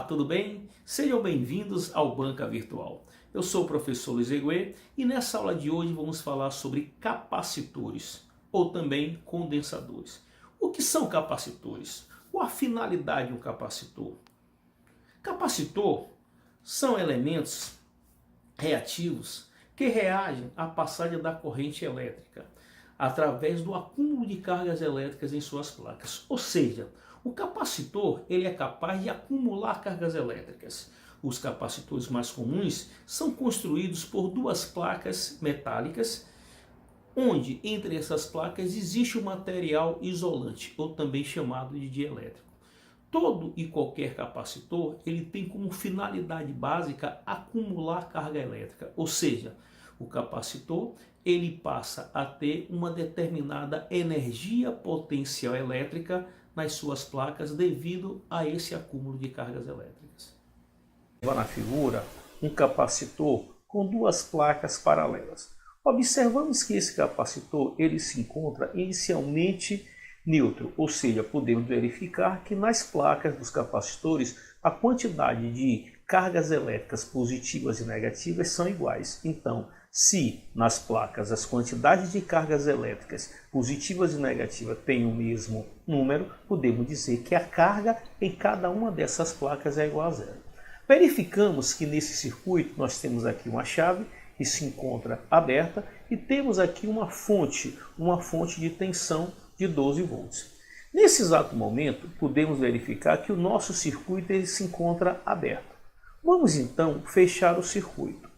Tudo bem? Sejam bem-vindos ao Banca Virtual. Eu sou o professor Luiz Eguê e nessa aula de hoje vamos falar sobre capacitores ou também condensadores. O que são capacitores? Qual a finalidade de um capacitor? Capacitor são elementos reativos que reagem à passagem da corrente elétrica através do acúmulo de cargas elétricas em suas placas. Ou seja, o capacitor ele é capaz de acumular cargas elétricas. Os capacitores mais comuns são construídos por duas placas metálicas, onde entre essas placas existe um material isolante, ou também chamado de dielétrico. Todo e qualquer capacitor ele tem como finalidade básica acumular carga elétrica, ou seja, o capacitor ele passa a ter uma determinada energia potencial elétrica nas suas placas devido a esse acúmulo de cargas elétricas. Na figura, um capacitor com duas placas paralelas. Observamos que esse capacitor ele se encontra inicialmente neutro, ou seja, podemos verificar que nas placas dos capacitores a quantidade de cargas elétricas positivas e negativas são iguais. Então, se nas placas as quantidades de cargas elétricas positivas e negativas têm o mesmo número, podemos dizer que a carga em cada uma dessas placas é igual a zero. Verificamos que nesse circuito nós temos aqui uma chave que se encontra aberta e temos aqui uma fonte de tensão de 12 volts. Nesse exato momento, podemos verificar que o nosso circuito ele se encontra aberto. Vamos então fechar o circuito.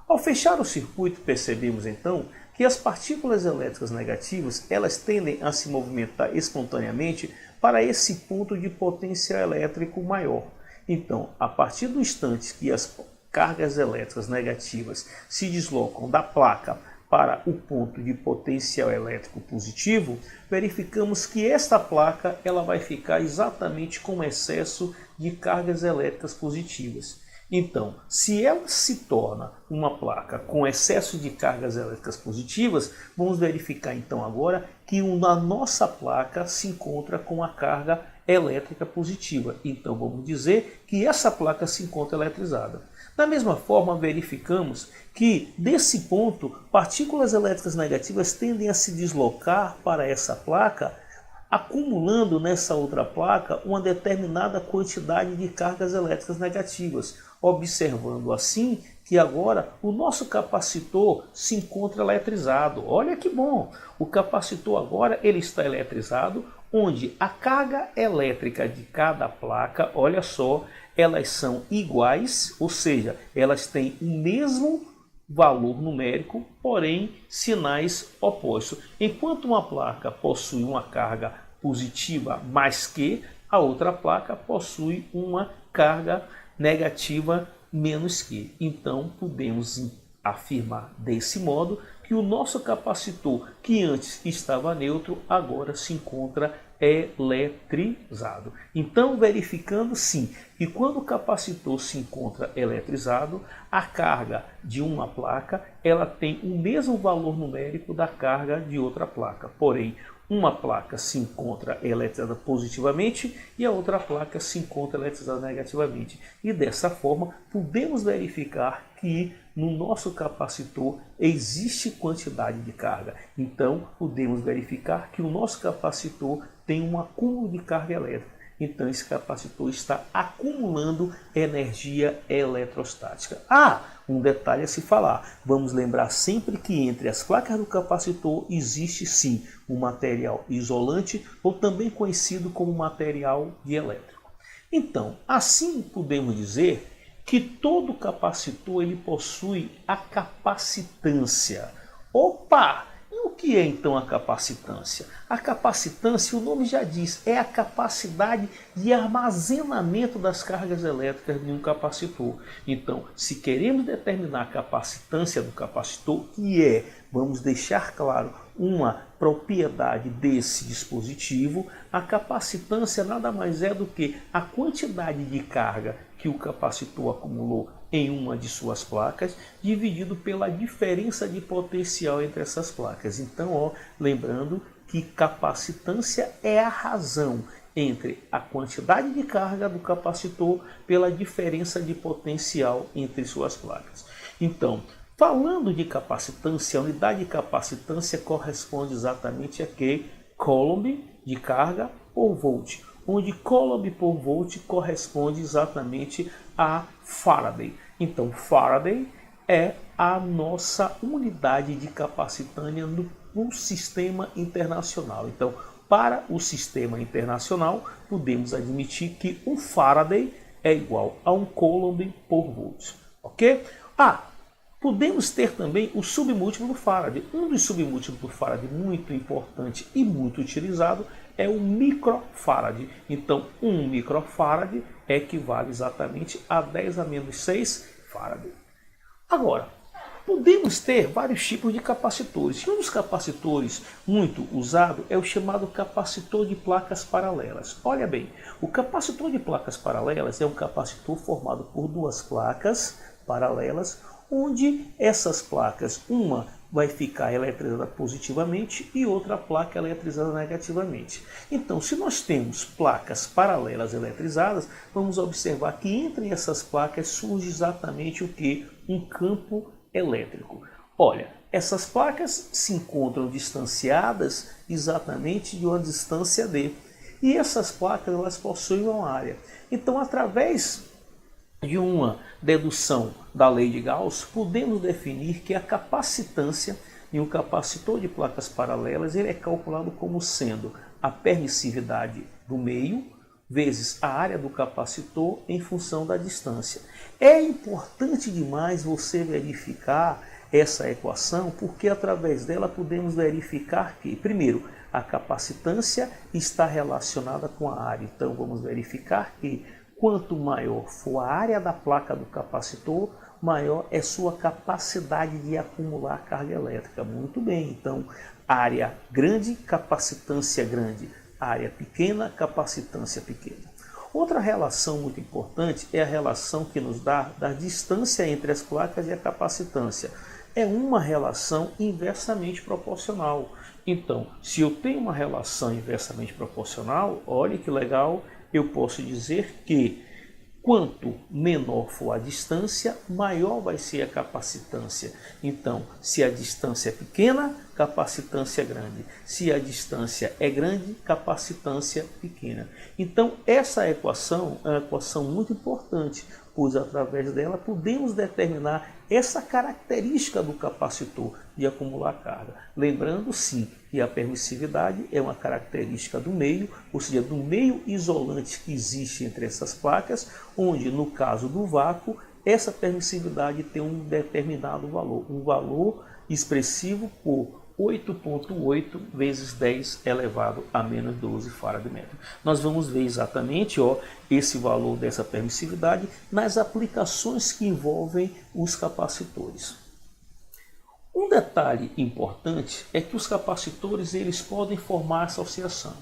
Ao fechar o circuito, percebemos então que as partículas elétricas negativas elas tendem a se movimentar espontaneamente para esse ponto de potencial elétrico maior. Então, a partir do instante que as cargas elétricas negativas se deslocam da placa para o ponto de potencial elétrico positivo, verificamos que esta placa ela vai ficar exatamente com excesso de cargas elétricas positivas. Então, se ela se torna uma placa com excesso de cargas elétricas positivas, vamos verificar então agora que na nossa placa se encontra com a carga elétrica positiva. Então vamos dizer que essa placa se encontra eletrizada. Da mesma forma, verificamos que desse ponto, partículas elétricas negativas tendem a se deslocar para essa placa, acumulando nessa outra placa uma determinada quantidade de cargas elétricas negativas, observando assim que agora o nosso capacitor se encontra eletrizado. Olha que bom! O capacitor agora ele está eletrizado, onde a carga elétrica de cada placa, olha só, elas são iguais, ou seja, elas têm o mesmo valor numérico, porém sinais opostos. Enquanto uma placa possui uma carga positiva mais que, a outra placa possui uma carga negativa menos que. Então podemos afirmar desse modo que o nosso capacitor, que antes estava neutro, agora se encontra eletrizado. Então, verificando sim que quando o capacitor se encontra eletrizado, a carga de uma placa ela tem o mesmo valor numérico da carga de outra placa. Porém, uma placa se encontra eletrizada positivamente e a outra placa se encontra eletrizada negativamente. E dessa forma, podemos verificar que no nosso capacitor existe quantidade de carga. Então, podemos verificar que o nosso capacitor tem um acúmulo de carga elétrica. Então, esse capacitor está acumulando energia eletrostática. Um detalhe a se falar. Vamos lembrar sempre que entre as placas do capacitor existe sim um material isolante, ou também conhecido como material dielétrico. Então, assim podemos dizer que todo capacitor ele possui a capacitância. Opa! E o que é então a capacitância? A capacitância, o nome já diz, é a capacidade de armazenamento das cargas elétricas de um capacitor. Então, se queremos determinar a capacitância do capacitor, que é, vamos deixar claro, uma propriedade desse dispositivo, a capacitância nada mais é do que a quantidade de carga que o capacitor acumulou em uma de suas placas, dividido pela diferença de potencial entre essas placas. Então, lembrando que capacitância é a razão entre a quantidade de carga do capacitor pela diferença de potencial entre suas placas. Então, falando de capacitância, a unidade de capacitância corresponde exatamente a que? Coulomb de carga por volt, onde Coulomb por volt corresponde exatamente a Faraday. Então, Faraday é a nossa unidade de capacitância no sistema internacional. Então, para o sistema internacional, podemos admitir que um Faraday é igual a um Coulomb por volt. Ok? Podemos ter também o submúltiplo do Faraday. Um dos submúltiplos do Faraday muito importante e muito utilizado é o microfarad. Então, 1 microfarad equivale exatamente a 10 a menos 6 Faraday. Agora, podemos ter vários tipos de capacitores. E um dos capacitores muito usado é o chamado capacitor de placas paralelas. Olha bem, o capacitor de placas paralelas é um capacitor formado por duas placas paralelas, onde essas placas, uma vai ficar eletrizada positivamente e outra placa eletrizada negativamente. Então, se nós temos placas paralelas eletrizadas, vamos observar que entre essas placas surge exatamente o que? Um campo elétrico. Olha, essas placas se encontram distanciadas exatamente de uma distância d. E essas placas elas possuem uma área. Então, através de uma dedução da lei de Gauss, podemos definir que a capacitância em um capacitor de placas paralelas ele é calculado como sendo a permissividade do meio vezes a área do capacitor em função da distância. É importante demais você verificar essa equação, porque através dela podemos verificar que, primeiro, a capacitância está relacionada com a área. Então vamos verificar que quanto maior for a área da placa do capacitor, maior é sua capacidade de acumular carga elétrica. Muito bem, então área grande, capacitância grande. Área pequena, capacitância pequena. Outra relação muito importante é a relação que nos dá da distância entre as placas e a capacitância. É uma relação inversamente proporcional. Então, se eu tenho uma relação inversamente proporcional, olha que legal, eu posso dizer que quanto menor for a distância, maior vai ser a capacitância. Então, se a distância é pequena, capacitância é grande. Se a distância é grande, capacitância pequena. Então, essa equação é uma equação muito importante, pois através dela podemos determinar essa característica do capacitor de acumular carga. Lembrando, sim, que a permissividade é uma característica do meio, ou seja, do meio isolante que existe entre essas placas, onde, no caso do vácuo, essa permissividade tem um determinado valor, um valor expressivo por 8,8 vezes 10 elevado a menos 12 Faraday-metro. Nós vamos ver exatamente esse valor dessa permissividade nas aplicações que envolvem os capacitores. Um detalhe importante é que os capacitores eles podem formar associação.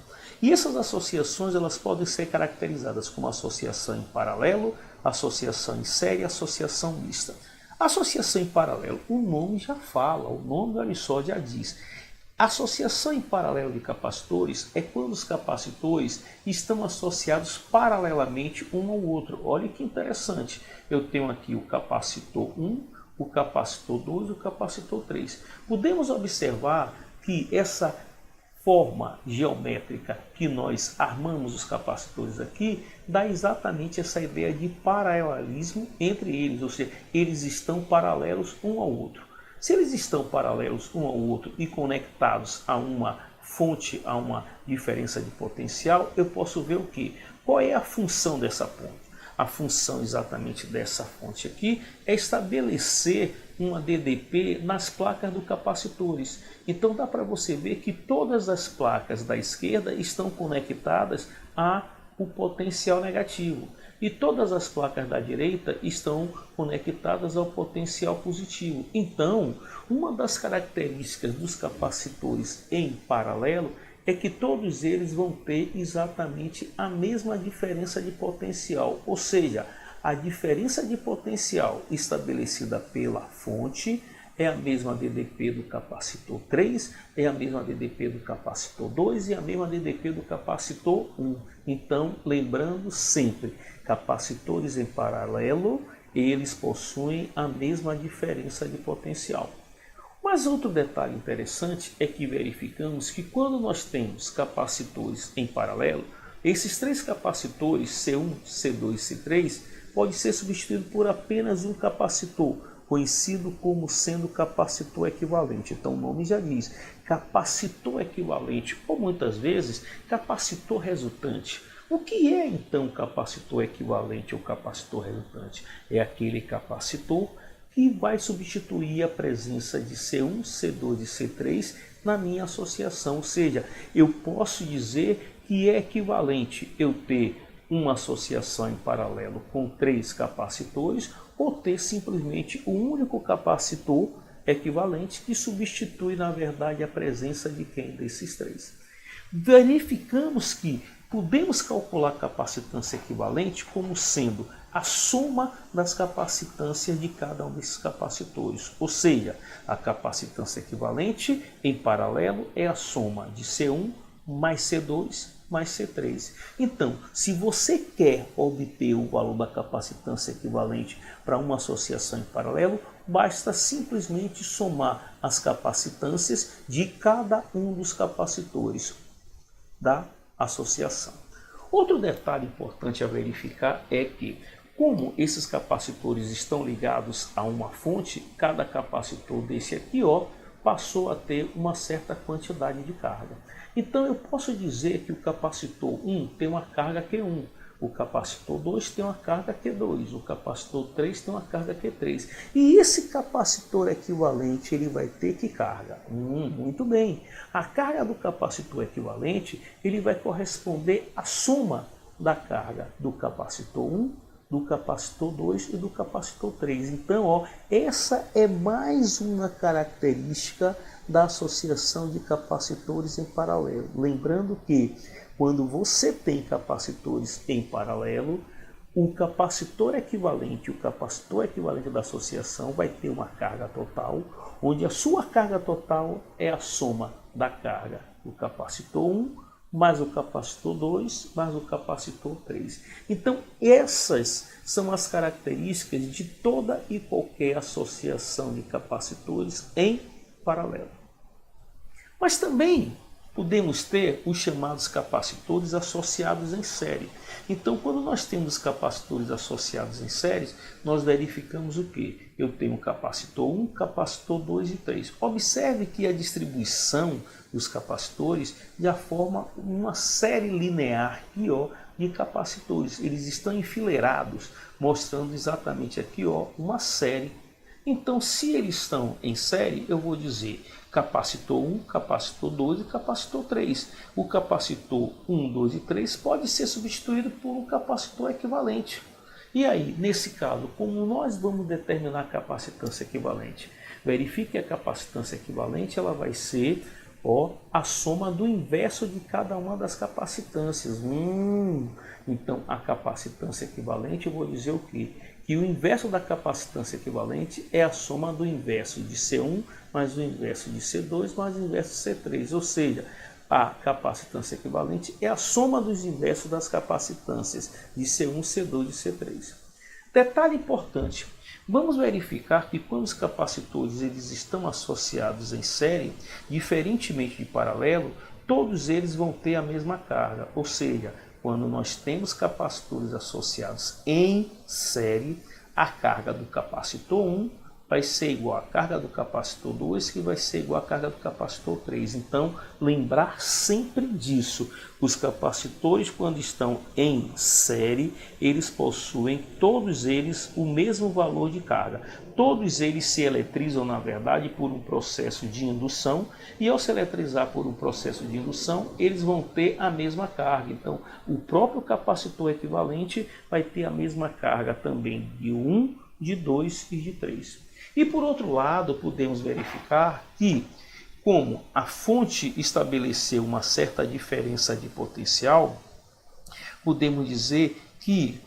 E essas associações elas podem ser caracterizadas como associação em paralelo, associação em série e associação mista. Associação em paralelo, o nome já fala, o nome do Aristóteles já diz. Associação em paralelo de capacitores é quando os capacitores estão associados paralelamente um ao outro. Olha que interessante, eu tenho aqui o capacitor 1, o capacitor 2 e o capacitor 3. Podemos observar que essa forma geométrica que nós armamos os capacitores aqui dá exatamente essa ideia de paralelismo entre eles, ou seja, eles estão paralelos um ao outro. Se eles estão paralelos um ao outro e conectados a uma fonte, a uma diferença de potencial, eu posso ver o quê? Qual é a função dessa ponte? A função exatamente dessa fonte aqui é estabelecer uma DDP nas placas do capacitores. Então dá para você ver que todas as placas da esquerda estão conectadas ao potencial negativo e todas as placas da direita estão conectadas ao potencial positivo. Então, uma das características dos capacitores em paralelo é que todos eles vão ter exatamente a mesma diferença de potencial, ou seja, a diferença de potencial estabelecida pela fonte é a mesma DDP do capacitor 3, é a mesma DDP do capacitor 2 e a mesma DDP do capacitor 1. Então, lembrando sempre, capacitores em paralelo, eles possuem a mesma diferença de potencial. Mas outro detalhe interessante é que verificamos que quando nós temos capacitores em paralelo, esses três capacitores C1, C2 e C3 pode ser substituído por apenas um capacitor, conhecido como sendo capacitor equivalente. Então o nome já diz, capacitor equivalente, ou muitas vezes capacitor resultante. O que é então capacitor equivalente ou capacitor resultante? É aquele capacitor que vai substituir a presença de C1, C2 e C3 na minha associação. Ou seja, eu posso dizer que é equivalente eu ter uma associação em paralelo com três capacitores ou ter simplesmente um único capacitor equivalente que substitui, na verdade, a presença de quem? Desses três. Verificamos que podemos calcular a capacitância equivalente como sendo a soma das capacitâncias de cada um desses capacitores. Ou seja, a capacitância equivalente em paralelo é a soma de C1 mais C2 mais C3. Então, se você quer obter o valor da capacitância equivalente para uma associação em paralelo, basta simplesmente somar as capacitâncias de cada um dos capacitores da associação. Outro detalhe importante a verificar é que, como esses capacitores estão ligados a uma fonte, cada capacitor desse aqui, passou a ter uma certa quantidade de carga. Então eu posso dizer que o capacitor 1 tem uma carga Q1, o capacitor 2 tem uma carga Q2, o capacitor 3 tem uma carga Q3. E esse capacitor equivalente, ele vai ter que carga? Muito bem. A carga do capacitor equivalente, ele vai corresponder à soma da carga do capacitor 1, do capacitor 2 e do capacitor 3. Então, essa é mais uma característica da associação de capacitores em paralelo. Lembrando que quando você tem capacitores em paralelo, o capacitor equivalente, o capacitor equivalente da associação vai ter uma carga total, onde a sua carga total é a soma da carga do capacitor 1 mais o capacitor 2, mais o capacitor 3. Então, essas são as características de toda e qualquer associação de capacitores em paralelo. Mas também podemos ter os chamados capacitores associados em série. Então, quando nós temos capacitores associados em séries, nós verificamos o que? Eu tenho um capacitor 1, capacitor 2 e 3. Observe que a distribuição dos capacitores já forma uma série linear aqui, de capacitores. Eles estão enfileirados, mostrando exatamente aqui, uma série. Então, se eles estão em série, eu vou dizer capacitor 1, capacitor 2 e capacitor 3. O capacitor 1, 2 e 3 pode ser substituído por um capacitor equivalente. E aí, nesse caso, como nós vamos determinar a capacitância equivalente? Verifique que a capacitância equivalente ela vai ser a soma do inverso de cada uma das capacitâncias. Então, a capacitância equivalente, eu vou dizer o quê? Que o inverso da capacitância equivalente é a soma do inverso de C1 mais o inverso de C2 mais o inverso de C3. Ou seja, a capacitância equivalente é a soma dos inversos das capacitâncias de C1, C2 e C3. Detalhe importante. Vamos verificar que quando os capacitores eles estão associados em série, diferentemente de paralelo, todos eles vão ter a mesma carga. Ou seja, quando nós temos capacitores associados em série, a carga do capacitor 1 vai ser igual à carga do capacitor 2, que vai ser igual à carga do capacitor 3. Então, lembrar sempre disso. Os capacitores, quando estão em série, eles possuem, todos eles, o mesmo valor de carga. Todos eles se eletrizam, na verdade, por um processo de indução, e ao se eletrizar por um processo de indução, eles vão ter a mesma carga. Então, o próprio capacitor equivalente vai ter a mesma carga também de 1, de 2 e de 3. E por outro lado, podemos verificar que, como a fonte estabeleceu uma certa diferença de potencial, podemos dizer que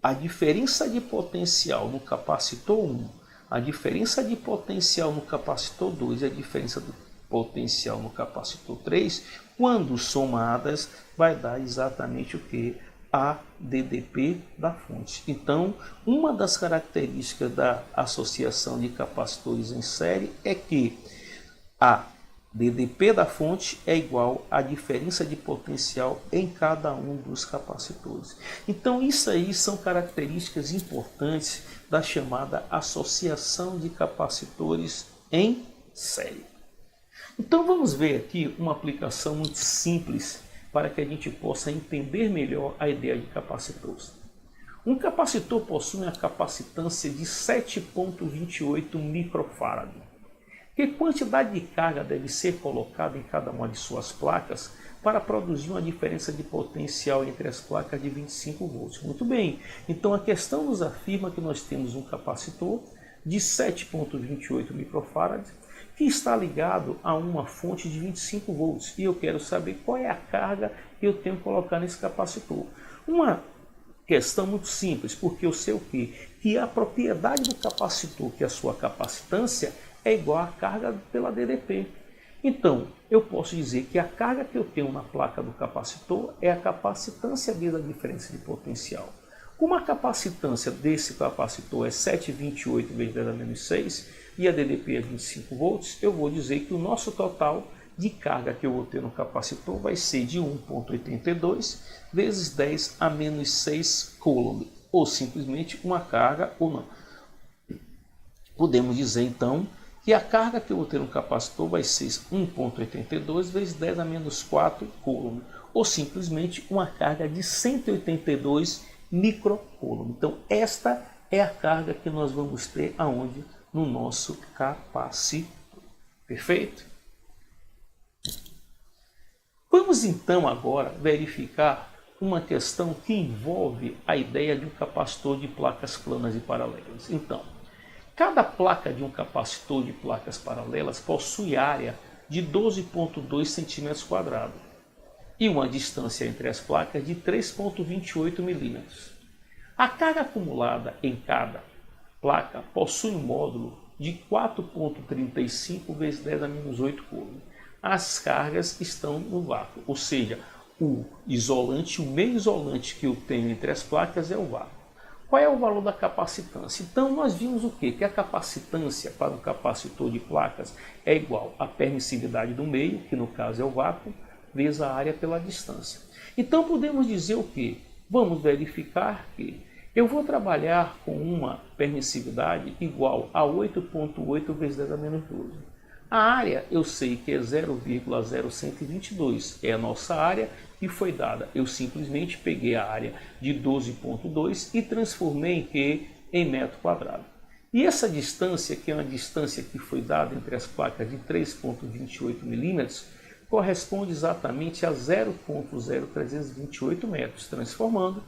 a diferença de potencial no capacitor 1 a diferença de potencial no capacitor 2 e a diferença do potencial no capacitor 3, quando somadas, vai dar exatamente o que? A DDP da fonte. Então, uma das características da associação de capacitores em série é que a DDP da fonte é igual à diferença de potencial em cada um dos capacitores. Então, isso aí são características importantes da chamada associação de capacitores em série. Então, vamos ver aqui uma aplicação muito simples para que a gente possa entender melhor a ideia de capacitores. Um capacitor possui uma capacitância de 7,28 microfarad. Que quantidade de carga deve ser colocada em cada uma de suas placas para produzir uma diferença de potencial entre as placas de 25 volts? Muito bem, então a questão nos afirma que nós temos um capacitor de 7,28 microfarad que está ligado a uma fonte de 25 volts e eu quero saber qual é a carga que eu tenho que colocar nesse capacitor. Uma questão muito simples, porque eu sei o quê? Que a propriedade do capacitor, que é a sua capacitância, é igual à carga pela DDP. Então, eu posso dizer que a carga que eu tenho na placa do capacitor é a capacitância vezes a diferença de potencial. Como a capacitância desse capacitor é 7,28 vezes 10 a menos 6 e a DDP é 25 volts, eu vou dizer que o nosso total de carga que eu vou ter no capacitor vai ser de 1,82 vezes 10 a menos 6 coulomb, ou simplesmente uma carga ou não. Podemos dizer então que a carga que eu vou ter no capacitor vai ser 1,82 vezes 10 a menos 4 coulomb, ou simplesmente uma carga de 182 microcoulomb. Então esta é a carga que nós vamos ter aonde? No nosso capacitor. Perfeito? Vamos então agora verificar uma questão que envolve a ideia de um capacitor de placas planas e paralelas. Então, cada placa de um capacitor de placas paralelas possui área de 12,2 cm² e uma distância entre as placas de 3,28 milímetros. A carga acumulada em cada placa possui um módulo de 4,35 vezes 10 a menos 8 coulomb. As cargas estão no vácuo, ou seja, o isolante, o meio isolante que eu tenho entre as placas é o vácuo. Qual é o valor da capacitância? Então nós vimos o quê? Que a capacitância para um capacitor de placas é igual à permissividade do meio, que no caso é o vácuo, vezes a área pela distância. Então podemos dizer o quê? Vamos verificar que eu vou trabalhar com uma permissividade igual a 8,8 vezes 10 a menos 12. A área eu sei que é 0,0122, é a nossa área que foi dada. Eu simplesmente peguei a área de 12,2 e transformei em metro quadrado. E essa distância, que é uma distância que foi dada entre as placas de 3,28 milímetros, corresponde exatamente a 0,0328 metros, transformando.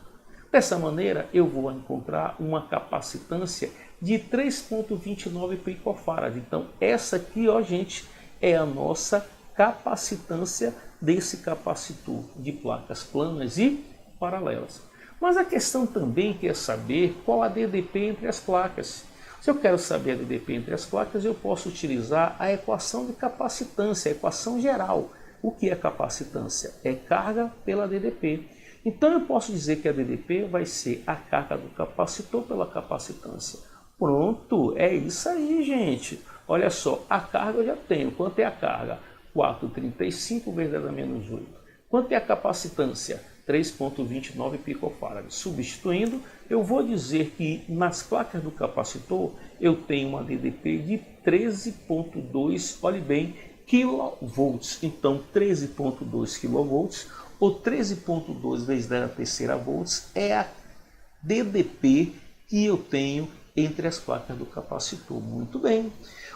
Dessa maneira, eu vou encontrar uma capacitância de 3,29 picofarad. Então, essa aqui, ó, gente, é a nossa capacitância desse capacitor de placas planas e paralelas. Mas a questão também quer saber qual a DDP entre as placas. Se eu quero saber a DDP entre as placas, eu posso utilizar a equação de capacitância, a equação geral. O que é capacitância? É carga pela DDP. Então eu posso dizer que a DDP vai ser a carga do capacitor pela capacitância. Pronto, é isso aí, gente. Olha só, a carga eu já tenho. Quanto é a carga? 4,35 vezes 10 a menos 8. Quanto é a capacitância? 3,29 picofarad. Substituindo, eu vou dizer que nas placas do capacitor eu tenho uma DDP de 13,2, olhe bem, kV. Então 13,2 kV ou 13,2 vezes 10 a terceira volts é a DDP que eu tenho entre as placas do capacitor. Muito bem.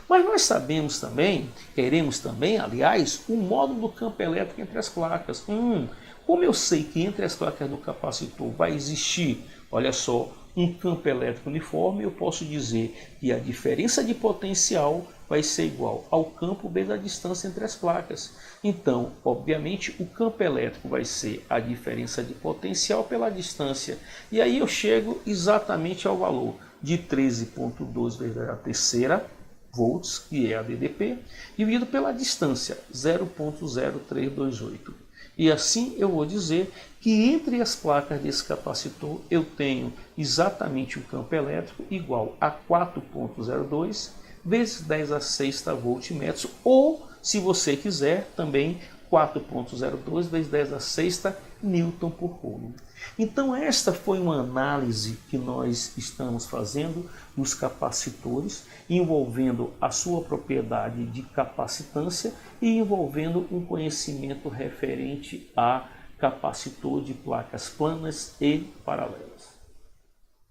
Mas nós sabemos também, queremos também, aliás, o módulo do campo elétrico entre as placas. Como eu sei que entre as placas do capacitor vai existir, olha só, um campo elétrico uniforme, eu posso dizer que a diferença de potencial vai ser igual ao campo vezes a distância entre as placas. Então, obviamente, o campo elétrico vai ser a diferença de potencial pela distância. E aí eu chego exatamente ao valor de 13,2 vezes 10 a terceira volts, que é a DDP, dividido pela distância, 0,0328. E assim eu vou dizer que entre as placas desse capacitor eu tenho exatamente o campo elétrico igual a 4,02 vezes 10 a sexta voltmetros, ou, se você quiser, também 4,02 vezes 10 a sexta Newton por Coulomb. Então esta foi uma análise que nós estamos fazendo dos capacitores, envolvendo a sua propriedade de capacitância e envolvendo um conhecimento referente a capacitor de placas planas e paralelas.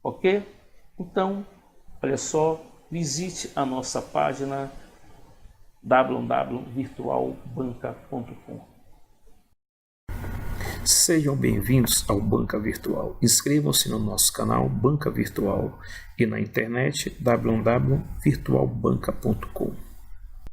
Ok? Então, olha só, visite a nossa página www.virtualbanca.com. Sejam bem-vindos ao Banca Virtual. Inscrevam-se no nosso canal Banca Virtual e na internet www.virtualbanca.com.